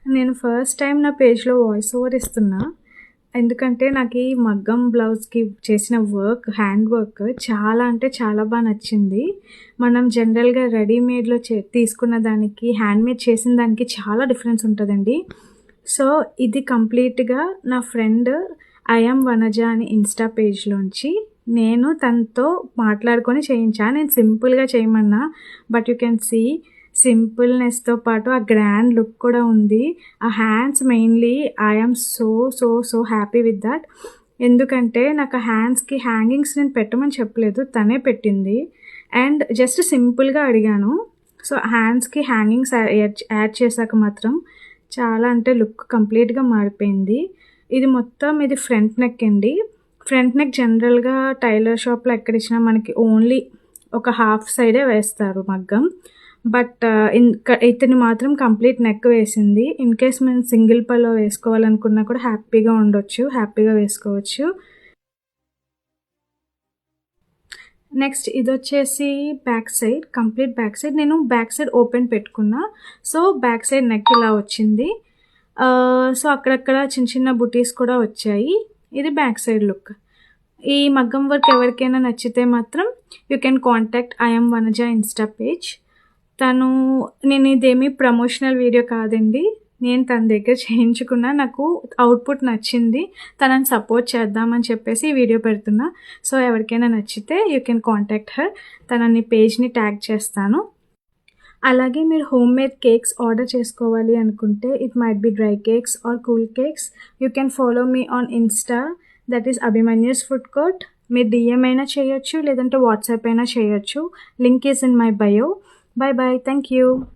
నేను first time నా పేజ్‌లో వాయిస్ ఓవర్ ఇస్తున్నా. ఎందుకంటే నాకు ఈ మగ్గం బ్లౌజ్‌కి చేసిన వర్క్, హ్యాండ్ వర్క్ చాలా అంటే చాలా నచ్చింది. మనం జనరల్‌గా రెడీమేడ్‌లో తీసుకున్న దానికి, హ్యాండ్‌మేడ్ చేసిన దానికి చాలా డిఫరెన్స్ ఉంటదండి. సో, ఇది కంప్లీట్‌గా నా ఫ్రెండ్ ఐ యామ్ వనజ అని ఇన్‌స్టా పేజ్‌లోంచి నేను తనతో మాట్లాడుకొని చేయించా. నేను సింపుల్‌గా చేయమన్నా. బట్ యూ కెన్ సీ సింపుల్‌నెస్‌తో పాటు ఆ గ్రాండ్ లుక్ కూడా ఉంది. ఆ hands mainly I am so happy with that. ఎందుకంటే నాకు ఆ హ్యాండ్స్‌కి హ్యాంగింగ్స్ నేను పెట్టమని చెప్పలేదు. తనే పెట్టింది. అండ్ జస్ట్ సింపుల్‌గా అడిగాను. సో, హ్యాండ్స్‌కి హ్యాంగింగ్స్ యాడ్ చేశాక మాత్రం చాలా అంటే లుక్ కంప్లీట్‌గా మారిపోయింది. ఇది ఫ్రంట్ నెక్ అండి. ఫ్రంట్ నెక్ జనరల్‌గా టైలర్ షాప్‌లో ఎక్కడిచ్చినా మనకి ఓన్లీ ఒక హాఫ్ సైడే వేస్తారు మగ్గం. బట్ ఇతను మాత్రం కంప్లీట్ నెక్ వేసింది. ఇన్‌కేస్ మనం సింగిల్ పల్లో వేసుకోవాలనుకున్నా కూడా హ్యాపీగా ఉండొచ్చు. హ్యాపీగా వేసుకోవచ్చు. నెక్స్ట్ ఇదొచ్చేసి back side, complete back side. నేను బ్యాక్ సైడ్ ఓపెన్ పెట్టుకున్నా. సో, బ్యాక్ సైడ్ నెక్ ఇలా వచ్చింది. సో, అక్కడక్కడ చిన్న బుటీస్ కూడా వచ్చాయి. ఇది బ్యాక్ సైడ్ లుక్. ఈ మగ్గం వర్క్ ఎవరికైనా నచ్చితే మాత్రం you can contact I am Vanaja Insta page. నేను ఇదేమీ ప్రమోషనల్ వీడియో కాదండి. నేను తన దగ్గర చేయించుకున్నా. నాకు అవుట్‌పుట్ నచ్చింది. తనని సపోర్ట్ చేద్దామని చెప్పేసి ఈ వీడియో పెడుతున్నా. సో, ఎవరికైనా నచ్చితే యూ కెన్ కాంటాక్ట్ హర్. తనని పేజ్‌ని ట్యాగ్ చేస్తాను. అలాగే మీరు హోమ్‌మేడ్ కేక్స్ ఆర్డర్ చేసుకోవాలి అనుకుంటే it might be dry cakes or cool cakes. You can follow me on Insta, that is Abhimanyu's food court. మీరు డీఎం అయినా చేయొచ్చు, లేదంటే వాట్సాప్ అయినా చేయొచ్చు. Link is in my bio. Bye bye. Thank you.